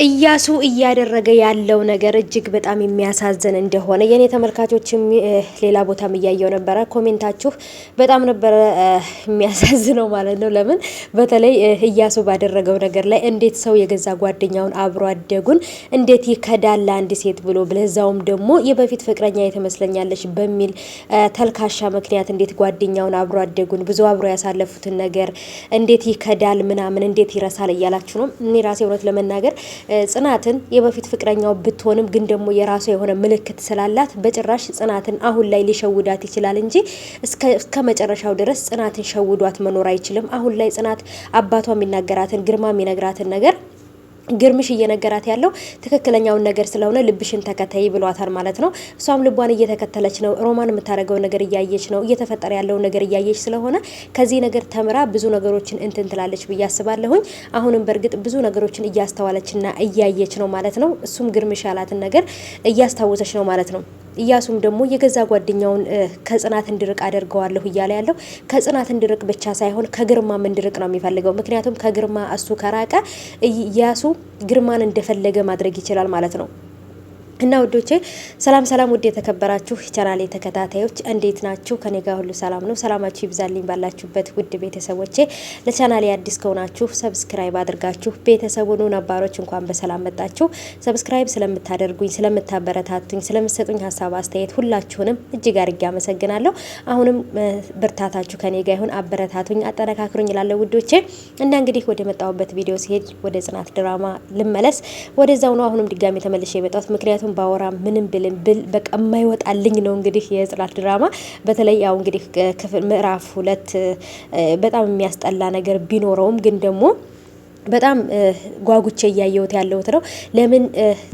እያሱ እያደረገ ያለው ነገር እጅግ በጣም የሚያሳዝን እንደሆነ የኔ ተመልካቾችም ሌላ ቦታም እያየው ነበረ። ኮሜንታችሁ በጣም ነበረ የሚያሳዝነው ማለት ነው። ለምን በተለይ እያሱ ባደረገው ነገር ላይ እንዴት ሰው የገዛ ጓደኛውን አብሮ አደጉን እንዴት ይከዳል አንድ ሴት ብሎ ብለዛውም ደግሞ የበፊት ፍቅረኛ የተመስለኛለች በሚል ተልካሻ ምክንያት እንዴት ጓደኛውን አብሮ አደጉን ብዙ አብሮ ያሳለፉትን ነገር እንዴት ይከዳል ምናምን እንዴት ይረሳል እያላችሁ ነው። እኔ ራሴ እውነት ለመናገር ጽናትን የበፊት ፍቅረኛው ብትሆንም ግን ደግሞ የራሷ የሆነ ምልክት ስላላት በጭራሽ ጽናትን አሁን ላይ ሊሸውዳት ይችላል እንጂ እስከ መጨረሻው ድረስ ጽናትን ሸውዷት መኖር አይችልም። አሁን ላይ ጽናት አባቷ የሚናገራትን ግርማ የሚነግራትን ነገር ግርምሽ እየነገራት ያለው ትክክለኛውን ነገር ስለሆነ ልብሽን ተከታይ ብሏታል ማለት ነው። እሷም ልቧን እየተከተለች ነው። ሮማን የምታደርገው ነገር እያየች ነው። እየተፈጠረ ያለው ነገር እያየች ስለሆነ ከዚህ ነገር ተምራ ብዙ ነገሮችን እንትን ትላለች ብዬ አስባለሁኝ። አሁንም በእርግጥ ብዙ ነገሮችን እያስተዋለችና እያየች ነው ማለት ነው። እሱም ግርምሽ ያላትን ነገር እያስታወሰች ነው ማለት ነው። እያሱም ደግሞ የገዛ ጓደኛውን ከጽናት እንድርቅ አደርገዋለሁ እያለ ያለው ከጽናት እንድርቅ ብቻ ሳይሆን ከግርማም እንድርቅ ነው የሚፈልገው። ምክንያቱም ከግርማ እሱ ከራቀ እያሱ ግርማን እንደፈለገ ማድረግ ይችላል ማለት ነው። እና ውዶቼ ሰላም ሰላም፣ ውድ የተከበራችሁ ቻናሌ ተከታታዮች እንዴት ናችሁ? ከኔ ጋር ሁሉ ሰላም ነው። ሰላማችሁ ይብዛልኝ ባላችሁበት ውድ ቤተሰቦቼ። ለቻናሌ አዲስ ከሆናችሁ ሰብስክራይብ አድርጋችሁ ቤተሰቡን ነባሮች እንኳን በሰላም መጣችሁ። ሰብስክራይብ ስለምታደርጉኝ፣ ስለምታበረታቱኝ፣ ስለምትሰጡኝ ሀሳብ አስተያየት ሁላችሁንም እጅግ አድርጌ አመሰግናለሁ። አሁንም ብርታታችሁ ከኔ ጋር ይሁን፣ አበረታቱኝ፣ አጠነካክሩኝ እላለሁ ውዶቼ። እና እንግዲህ ወደ መጣሁበት ቪዲዮ ሲሄድ ወደ ጽናት ድራማ ልመለስ። ወደዛው ነው አሁንም ድጋሚ ተመልሼ የመጣሁት ምክንያቱም ባወራ ምንም ብልን በቃ የማይወጣልኝ ነው። እንግዲህ የጽናት ድራማ በተለይ ያው እንግዲህ ክፍል ምዕራፍ 2 በጣም የሚያስጠላ ነገር ቢኖረውም ግን ደግሞ በጣም ጓጉቼ እያየሁት ያለሁት ነው። ለምን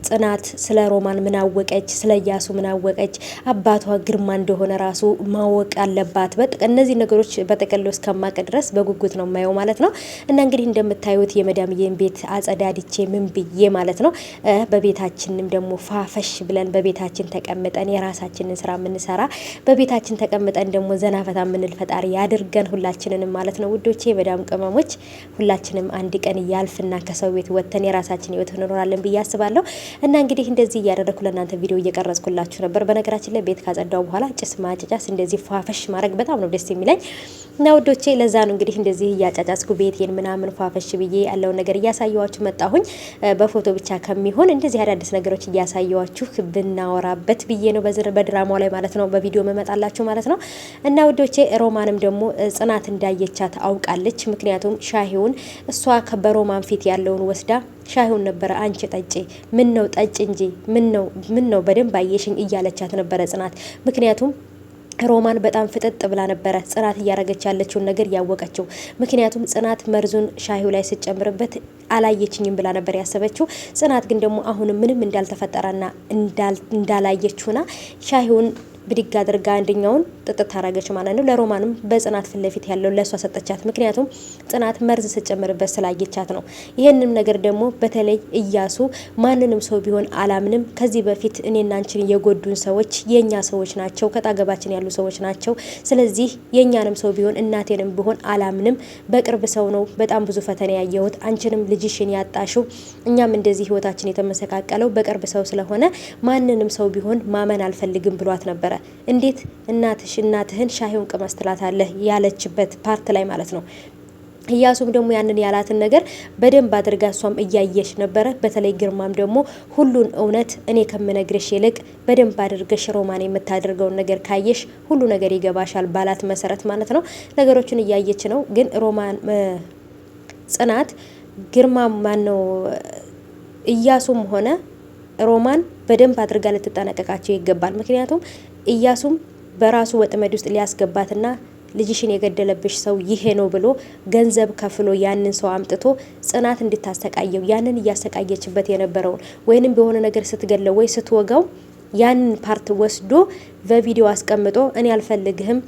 ጽናት ስለ ሮማን ምን አወቀች? ስለ እያሱ ምን አወቀች? አባቷ ግርማ እንደሆነ ራሱ ማወቅ አለባት። እነዚህ ነገሮች በጠቅሎ እስከማቀ ድረስ በጉጉት ነው የማየው ማለት ነው። እና እንግዲህ እንደምታዩት የመዳምዬን ቤት አጸዳድቼ ምን ብዬ ማለት ነው በቤታችንም ደግሞ ፋፈሽ ብለን በቤታችን ተቀምጠን የራሳችንን ስራ የምንሰራ በቤታችን ተቀምጠን ደግሞ ዘናፈታ የምንል ፈጣሪ ያድርገን ሁላችንንም ማለት ነው ውዶቼ። የመዳም ቅመሞች ሁላችንም አንድ ቀን ያልፍና ከሰው ቤት ወጥተን የራሳችን ህይወት እንኖራለን ብዬ አስባለሁ። እና እንግዲህ እንደዚህ እያደረኩ ለእናንተ ቪዲዮ እየቀረጽኩላችሁ ነበር። በነገራችን ላይ ቤት ካጸዳው በኋላ ጭስ ማጨጫስ እንደዚህ ፏፈሽ ማድረግ በጣም ነው ደስ የሚለኝ እና ውዶቼ ለዛ ነው እንግዲህ እንደዚህ እያጫጫስኩ ቤቴን ምናምን ፏፈሽ ብዬ ያለውን ነገር እያሳየዋችሁ መጣሁኝ። በፎቶ ብቻ ከሚሆን እንደዚህ አዳዲስ ነገሮች እያሳየዋችሁ ብናወራበት ብዬ ነው በድራማው ላይ ማለት ነው በቪዲዮ መመጣላችሁ ማለት ነው። እና ውዶቼ ሮማንም ደግሞ ጽናት እንዳየቻት አውቃለች። ምክንያቱም ሻሂውን እሷ በሮማን ፊት ያለውን ወስዳ ሻሂውን ነበረ አንቺ ጠጪ፣ ምን ነው ጠጪ እንጂ ምን ነው በደንብ አየሽኝ እያለቻት ነበረ ጽናት። ምክንያቱም ሮማን በጣም ፍጥጥ ብላ ነበረ ጽናት እያረገች ያለችውን ነገር ያወቀችው። ምክንያቱም ጽናት መርዙን ሻሂው ላይ ስጨምርበት አላየችኝም ብላ ነበር ያሰበችው። ጽናት ግን ደግሞ አሁንም ምንም እንዳልተፈጠረና እንዳላየችውና ሻሂውን ብድግ አድርጋ አንደኛውን ጥጥት ታረገች ማለት ነው። ለሮማንም በጽናት ፊት ለፊት ያለው ለሷ ሰጠቻት። ምክንያቱም ጽናት መርዝ ስጨምርበት ስላየቻት ነው። ይሄንንም ነገር ደግሞ በተለይ እያሱ ማንንም ሰው ቢሆን አላምንም፣ ከዚህ በፊት እኔና አንቺን የጎዱን ሰዎች የኛ ሰዎች ናቸው፣ ከጣገባችን ያሉ ሰዎች ናቸው። ስለዚህ የኛንም ሰው ቢሆን እናቴንም ቢሆን አላምንም፣ በቅርብ ሰው ነው በጣም ብዙ ፈተና ያየሁት፣ አንቺንም ልጅሽን ያጣሽው፣ እኛም እንደዚህ ህይወታችን የተመሰቃቀለው በቅርብ ሰው ስለሆነ ማንንም ሰው ቢሆን ማመን አልፈልግም ብሏት ነበረ። እንዴት እናትህን ሻሂውን ቅመስ ትላታለህ ያለችበት ፓርት ላይ ማለት ነው። እያሱም ደግሞ ያንን ያላትን ነገር በደንብ አድርጋ እሷም እያየሽ ነበረ። በተለይ ግርማም ደግሞ ሁሉን እውነት እኔ ከምነግርሽ ይልቅ በደንብ አድርገሽ ሮማን የምታደርገውን ነገር ካየሽ ሁሉ ነገር ይገባሻል ባላት መሰረት ማለት ነው ነገሮችን እያየች ነው። ግን ሮማን ጽናት ግርማ ማነው እያሱም ሆነ ሮማን በደንብ አድርጋ ልትጠነቀቃቸው ይገባል። ምክንያቱም እያሱም በራሱ ወጥመድ ውስጥ ሊያስገባትና ልጅሽን የገደለብሽ ሰው ይሄ ነው ብሎ ገንዘብ ከፍሎ ያንን ሰው አምጥቶ ጽናት እንድታሰቃየው ያንን እያሰቃየችበት የነበረውን ወይንም በሆነ ነገር ስትገለው ወይ ስትወጋው ያንን ፓርት ወስዶ በቪዲዮ አስቀምጦ እኔ አልፈልግህም፣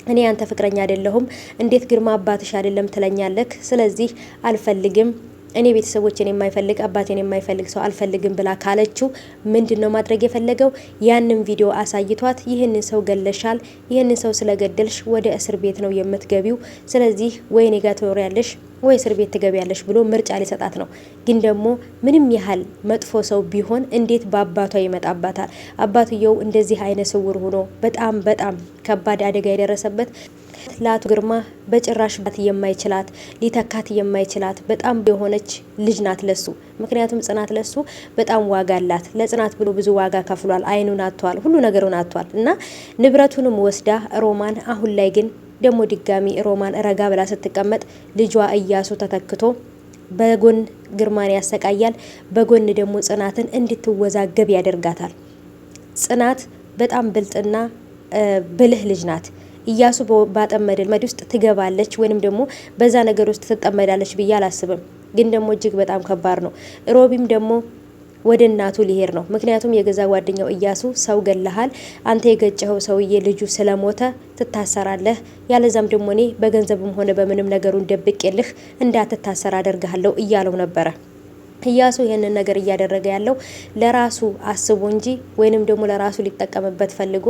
እኔ አንተ ፍቅረኛ አይደለሁም፣ እንዴት ግርማ አባትሽ አይደለም ትለኛለህ፣ ስለዚህ አልፈልግም እኔ ቤተሰቦችን የማይፈልግ አባቴን የማይፈልግ ሰው አልፈልግም ብላ ካለችው ምንድነው ማድረግ የፈለገው? ያንን ቪዲዮ አሳይቷት ይህንን ሰው ገለሻል፣ ይህንን ሰው ስለገደልሽ ወደ እስር ቤት ነው የምትገቢው፣ ስለዚህ ወይ እኔ ጋር ትኖሪያለሽ ወይ እስር ቤት ትገቢያለሽ ብሎ ምርጫ ሊሰጣት ነው። ግን ደግሞ ምንም ያህል መጥፎ ሰው ቢሆን እንዴት በአባቷ ይመጣባታል? አባትየው እንደዚህ አይነ ስውር ሆኖ በጣም ከባድ አደጋ የደረሰበት ለአቶ ግርማ በጭራሽ የማይችላት ሊተካት የማይችላት በጣም የሆነች ልጅ ናት ለሱ። ምክንያቱም ጽናት ለሱ በጣም ዋጋ አላት። ለጽናት ብሎ ብዙ ዋጋ ከፍሏል። አይኑን አጥቷል፣ ሁሉ ነገሩን አጥቷል እና ንብረቱንም ወስዳ ሮማን አሁን ላይ ግን ደግሞ ድጋሚ ሮማን ረጋ ብላ ስትቀመጥ ልጇ እያሱ ተተክቶ በጎን ግርማን ያሰቃያል፣ በጎን ደግሞ ጽናትን እንድትወዛገብ ያደርጋታል። ጽናት በጣም ብልጥና ብልህ ልጅ ናት። እያሱ ባጠመደ ውስጥ ትገባለች ወይንም ደግሞ በዛ ነገር ውስጥ ትጠመዳለች ብዬ አላስብም። ግን ደግሞ እጅግ በጣም ከባድ ነው። ሮቢም ደግሞ ወደ እናቱ ሊሄድ ነው። ምክንያቱም የገዛ ጓደኛው እያሱ ሰው ገለሃል፣ አንተ የገጨኸው ሰውዬ ልጁ ስለሞተ ትታሰራለህ፣ ያለዛም ደግሞ እኔ በገንዘብም ሆነ በምንም ነገሩን ደብቄልህ እንዳትታሰር አደርግሃለሁ እያለው ነበረ። እያሱ ይህንን ነገር እያደረገ ያለው ለራሱ አስቦ እንጂ ወይንም ደግሞ ለራሱ ሊጠቀምበት ፈልጎ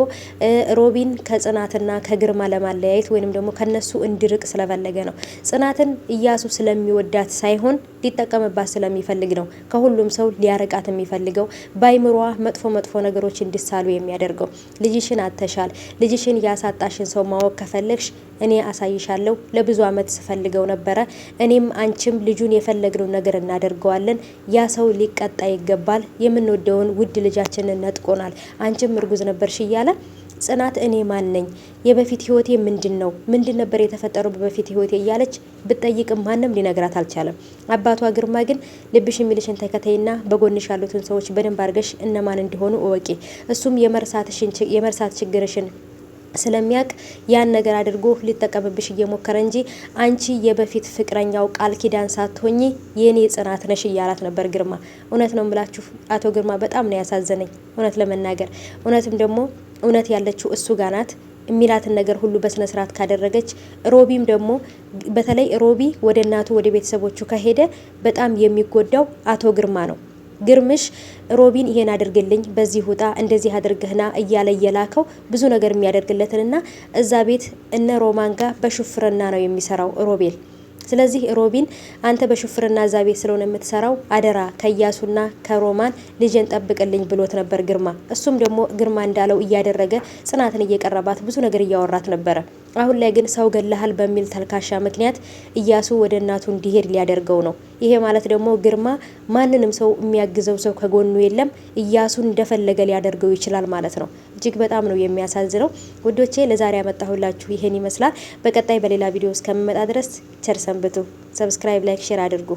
ሮቢን ከጽናትና ከግርማ ለማለያየት ወይንም ደግሞ ከነሱ እንዲርቅ ስለፈለገ ነው። ጽናትን እያሱ ስለሚወዳት ሳይሆን ሊጠቀምባት ስለሚፈልግ ነው። ከሁሉም ሰው ሊያርቃት የሚፈልገው ባይምሯ መጥፎ ነገሮች እንዲሳሉ የሚያደርገው። ልጅሽን አተሻል፣ ልጅሽን ያሳጣሽን ሰው ማወቅ ከፈለግሽ እኔ አሳይሻለሁ። ለብዙ አመት ስፈልገው ነበረ። እኔም አንቺም ልጁን የፈለግነው ነገር እናደርገዋለን። ያ ሰው ሊቀጣ ይገባል። የምንወደውን ውድ ልጃችንን ነጥቆናል። አንቺም እርጉዝ ነበርሽ እያለ ጽናት እኔ ማን ነኝ? የበፊት ህይወቴ ምንድነው? ምንድን ነበር የተፈጠረው በበፊት ህይወቴ እያለች ብትጠይቅም ማንም ሊነግራት አልቻለም። አባቷ ግርማ ግን ልብሽ የሚልሽን ተከታይና በጎንሽ ያሉትን ሰዎች በደንብ አድርገሽ እነማን እንደሆኑ እወቂ። እሱም የመርሳት ችግርሽን ስለሚያቅ ያን ነገር አድርጎ ሊጠቀምብሽ እየሞከረ እንጂ አንቺ የበፊት ፍቅረኛው ቃል ኪዳን ሳትሆኚ የኔ ጽናት ነሽ እያላት ነበር ግርማ። እውነት ነው የምላችሁ አቶ ግርማ በጣም ነው ያሳዘነኝ እውነት ለመናገር። እውነትም ደግሞ እውነት ያለችው እሱ ጋር ናት። የሚላትን ነገር ሁሉ በስነ ስርዓት ካደረገች ሮቢም ደግሞ በተለይ ሮቢ ወደ እናቱ ወደ ቤተሰቦቹ ከሄደ በጣም የሚጎዳው አቶ ግርማ ነው። ግርምሽ ሮቢን ይሄን አድርግልኝ፣ በዚህ ሁጣ፣ እንደዚህ አድርገህና እያለ የላከው ብዙ ነገር የሚያደርግለትንና እዛ ቤት እነ ሮማን ጋር በሹፍርና ነው የሚሰራው ሮቤል። ስለዚህ ሮቢን አንተ በሹፍርና እዛ ቤት ስለሆነ የምትሰራው አደራ ከያሱና ከሮማን ልጅን ጠብቅልኝ ብሎት ነበር ግርማ። እሱም ደግሞ ግርማ እንዳለው እያደረገ ጽናትን እየቀረባት ብዙ ነገር እያወራት ነበረ። አሁን ላይ ግን ሰው ገለሃል በሚል ተልካሻ ምክንያት እያሱ ወደ እናቱ እንዲሄድ ሊያደርገው ነው። ይሄ ማለት ደግሞ ግርማ ማንንም ሰው የሚያግዘው ሰው ከጎኑ የለም፣ እያሱን እንደፈለገ ሊያደርገው ይችላል ማለት ነው። እጅግ በጣም ነው የሚያሳዝነው። ውዶቼ ለዛሬ ያመጣሁላችሁ ይሄን ይመስላል። በቀጣይ በሌላ ቪዲዮ እስከምመጣ ድረስ ቸር ሰንብቱ። ሰብስክራይብ፣ ላይክ፣ ሼር አድርጉ።